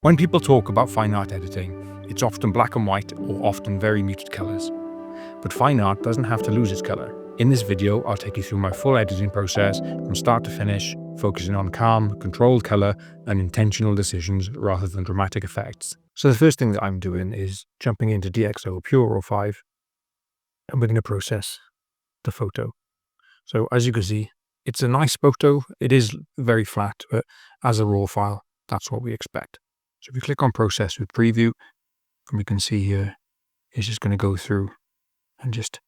When people talk about fine art editing, it's often black and white or often very muted colours. But fine art doesn't have to lose its colour. In this video, I'll take you through my full editing process from start to finish, focusing on calm, controlled colour and intentional decisions rather than dramatic effects. So the first thing that I'm doing is jumping into DxO Pure Raw 5 and we're going to process the photo. So as you can see, it's a nice photo. It is very flat, but as a raw file, that's what we expect. So if we click on process with preview, and we can see here, it's just going to go through and just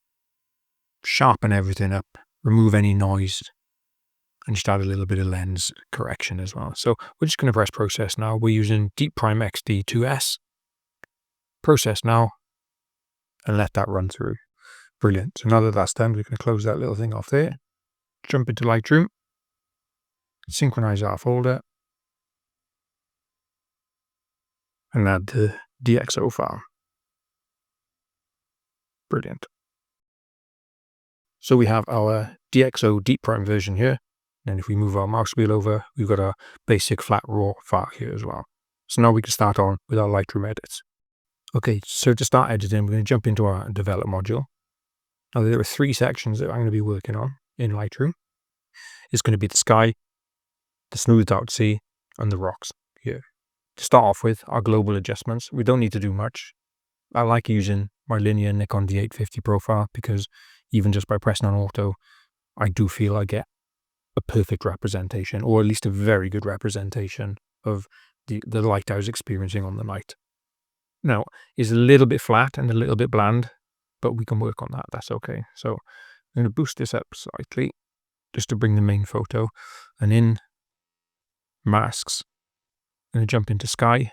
sharpen everything up, remove any noise, and just add a little bit of lens correction as well. So we're just going to press process now. We're using Deep Prime XD 2S. Process now, and let that run through. Brilliant. So now that that's done, we can close that little thing off there. Jump into Lightroom, synchronize our folder, and add the DxO file. Brilliant. So we have our DxO Deep Prime version here. And if we move our mouse wheel over, we've got our basic flat raw file here as well. So now we can start on with our Lightroom edits. Okay, so to start editing, we're going to jump into our develop module. Now there are three sections that I'm going to be working on in Lightroom. It's going to be the sky, the smoothed out sea, and the rocks here. To start off with, our global adjustments. We don't need to do much. I like using my linear Nikon D850 profile because even just by pressing on auto, I do feel I get a perfect representation, or at least a very good representation of the light I was experiencing on the night. Now, it's a little bit flat and a little bit bland, but we can work on that. That's okay. So I'm going to boost this up slightly just to bring the main photo. And in masks, I'm going to jump into sky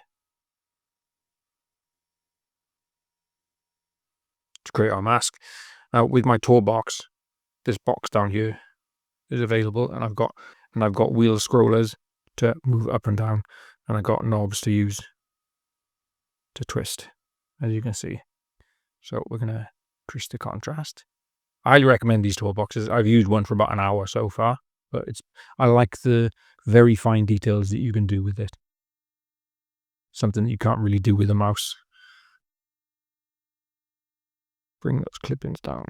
to create our mask. Now with my toolbox, this box down here is available, and I've got wheel scrollers to move up and down, and I've got knobs to use to twist, as you can see. So we're going to increase the contrast. I highly recommend these toolboxes. I've used one for about an hour so far, but I like the very fine details that you can do with it. Something that you can't really do with a mouse. Bring those clip-ins down.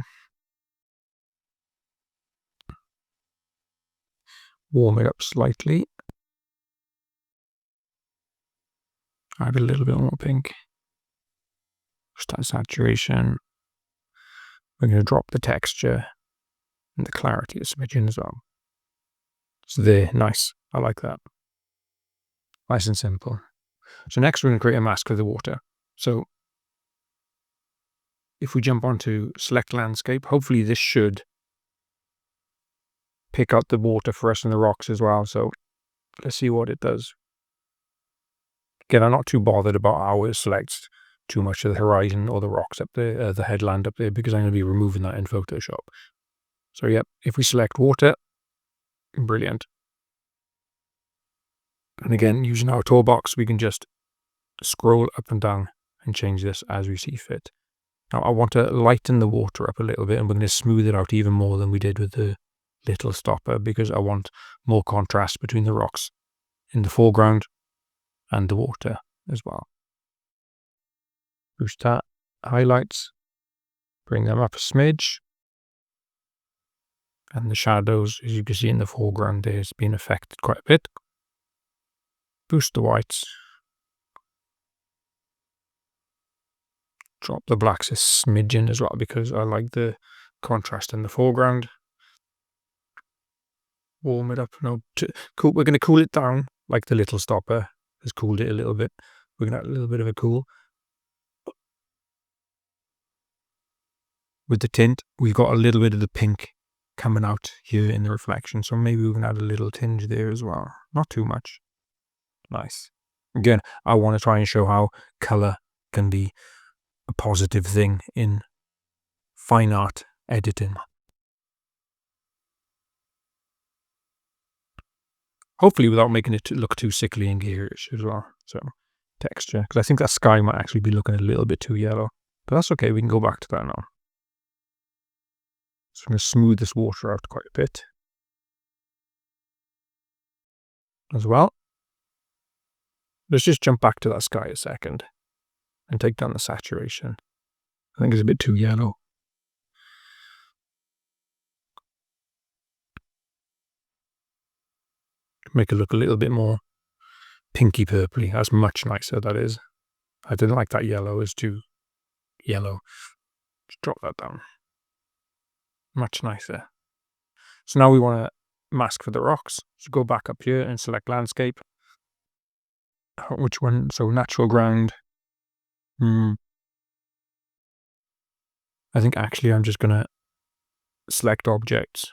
Warm it up slightly. Add a little bit more pink. Start saturation. We're going to drop the texture and the clarity a smidgen as well. So there, nice. I like that. Nice and simple. So next we're going to create a mask for the water. So if we jump onto select landscape, hopefully this should pick out the water for us and the rocks as well. So let's see what it does. Again, I'm not too bothered about how it selects too much of the horizon or the rocks up there, the headland up there, because I'm going to be removing that in Photoshop. So yep, if we select water, brilliant. And again, using our toolbox, we can just scroll up and down and change this as we see fit. Now I want to lighten the water up a little bit, and we're going to smooth it out even more than we did with the little stopper, because I want more contrast between the rocks in the foreground and the water as well. Boost that, highlights, bring them up a smidge, and the shadows, as you can see in the foreground, there's been affected quite a bit. Boost the whites, drop the blacks a smidgen as well, because I like the contrast in the foreground. Warm it up. No, cool. We're going to cool it down like the little stopper has cooled it a little bit. We're going to add a little bit of a cool. With the tint, we've got a little bit of the pink coming out here in the reflection, so maybe we can add a little tinge there as well. Not too much. Nice. Again, I want to try and show how color can be a positive thing in fine art editing. Hopefully without making it look too sickly and garish as well. So texture, because I think that sky might actually be looking a little bit too yellow, but that's okay. We can go back to that now. So I'm going to smooth this water out quite a bit as well. Let's just jump back to that sky a second and take down the saturation. I think it's a bit too yellow. Make it look a little bit more pinky purpley. That's much nicer, that is. I didn't like that yellow, it's too yellow. Just drop that down. Much nicer. So now we want to mask for the rocks. So go back up here and select landscape. Which one? So natural ground. I think actually I'm just going to select objects.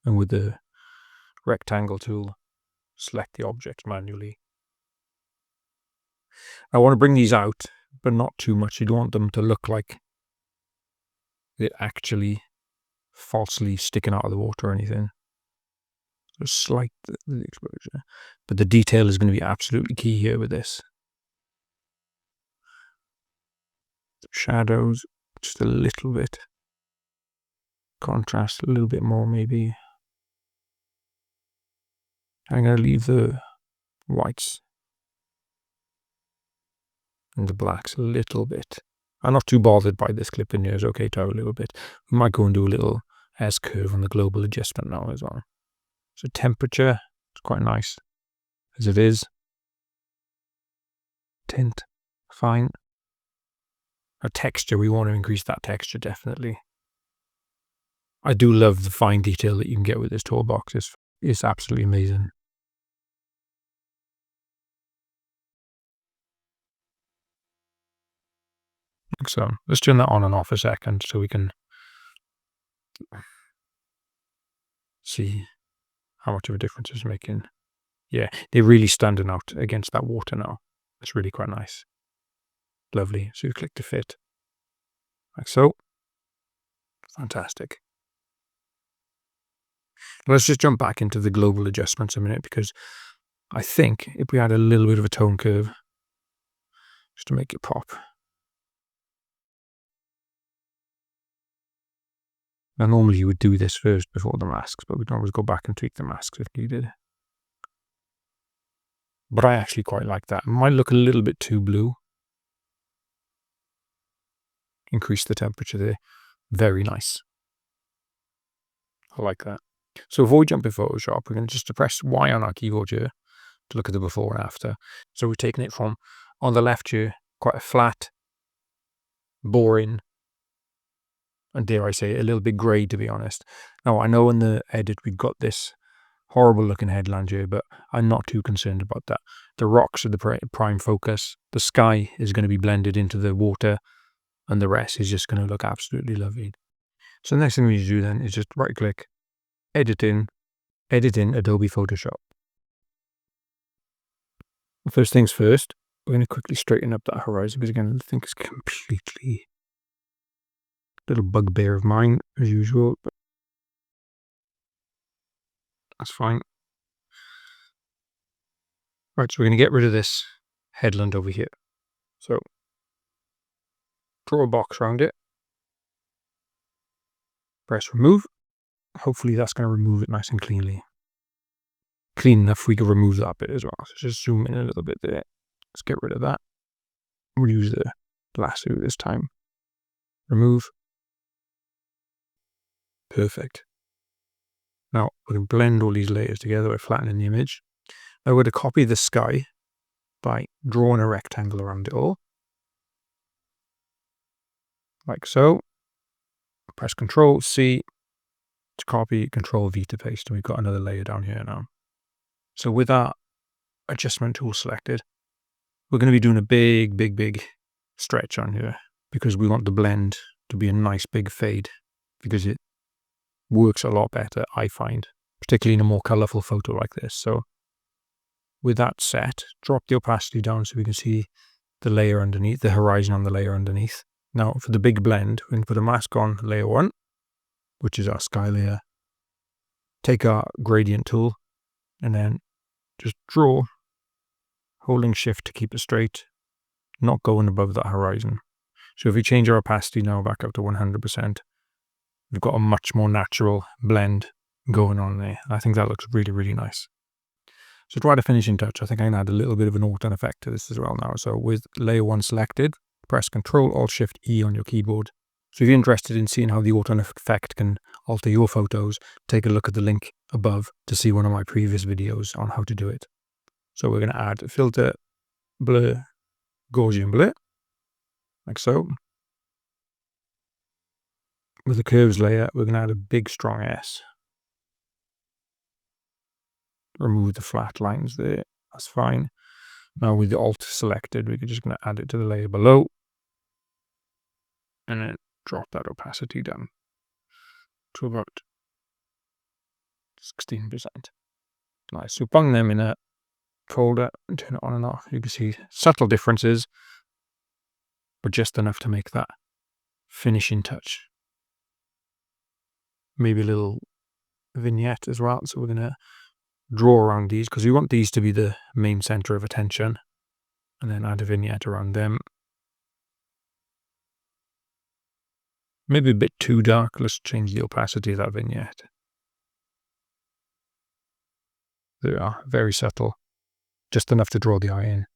And with the rectangle tool, select the objects manually. I want to bring these out, but not too much. You don't want them to look like they're actually falsely sticking out of the water or anything. So slight the exposure. But the detail is going to be absolutely key here with this. Shadows, just a little bit. Contrast a little bit more maybe. I'm going to leave the whites and the blacks a little bit. I'm not too bothered by this clip in here. It's okay to have a little bit. We might go and do a little S-curve on the global adjustment now as well. So temperature is quite nice as it is. Tint, fine. Our texture, we want to increase that texture definitely. I do love the fine detail that you can get with this toolbox. It's absolutely amazing. So let's turn that on and off a second so we can see how much of a difference it's making. Yeah, they're really standing out against that water now. It's really quite nice. Lovely. So you click to fit. Like so. Fantastic. Let's just jump back into the global adjustments a minute, because I think if we had a little bit of a tone curve, just to make it pop. Now normally you would do this first before the masks, but we can always go back and tweak the masks if needed. But I actually quite like that. It might look a little bit too blue. Increase the temperature there. Very nice. I like that. So before we jump in Photoshop, we're going to just press Y on our keyboard here to look at the before and after. So we're taking it from, on the left here, quite a flat, boring, and dare I say, a little bit grey, to be honest. Now, I know in the edit we've got this horrible looking headland here, but I'm not too concerned about that. The rocks are the prime focus. The sky is going to be blended into the water, and the rest is just going to look absolutely lovely. So the next thing we need to do then is just right click, edit in Adobe Photoshop. First things first, we're going to quickly straighten up that horizon, because again, I think it's completely a little bugbear of mine as usual, but that's fine. Right, so we're going to get rid of this headland over here. So draw a box around it, press remove. Hopefully that's going to remove it nice and cleanly. Clean enough we can remove that bit as well. So just zoom in a little bit there. Let's get rid of that. We'll use the lasso this time. Remove. Perfect. Now we can blend all these layers together by flattening the image. Now we're going to copy the sky by drawing a rectangle around it all. Like so. Press Ctrl C to copy, Ctrl V to paste, and we've got another layer down here now. So with our adjustment tool selected, we're going to be doing a big stretch on here, because we want the blend to be a nice big fade, because it works a lot better, I find, particularly in a more colourful photo like this. So with that set, drop the opacity down so we can see the layer underneath, the horizon on the layer underneath. Now for the big blend, we're going to put a mask on layer 1, which is our sky layer. Take our gradient tool and then just draw, holding shift to keep it straight, not going above that horizon. So if we change our opacity now back up to 100%, we've got a much more natural blend going on there. I think that looks really nice. So to add a finishing touch, I think I can add a little bit of an autumn effect to this as well now. So with layer 1 selected, press Ctrl-Alt-Shift-E on your keyboard. So if you're interested in seeing how the autumn effect can alter your photos, take a look at the link above to see one of my previous videos on how to do it. So we're going to add filter, blur, Gaussian blur, like so. With the curves layer, we're going to add a big strong S. Remove the flat lines there, that's fine. Now with the Alt selected, we're just going to add it to the layer below. And then drop that opacity down to about 16%. Nice. So bung them in a folder and turn it on and off. You can see subtle differences, but just enough to make that finishing touch. Maybe a little vignette as well. So we're going to draw around these because we want these to be the main center of attention, and then add a vignette around them. Maybe a bit too dark. Let's change the opacity of that vignette. There we are, very subtle, just enough to draw the eye in.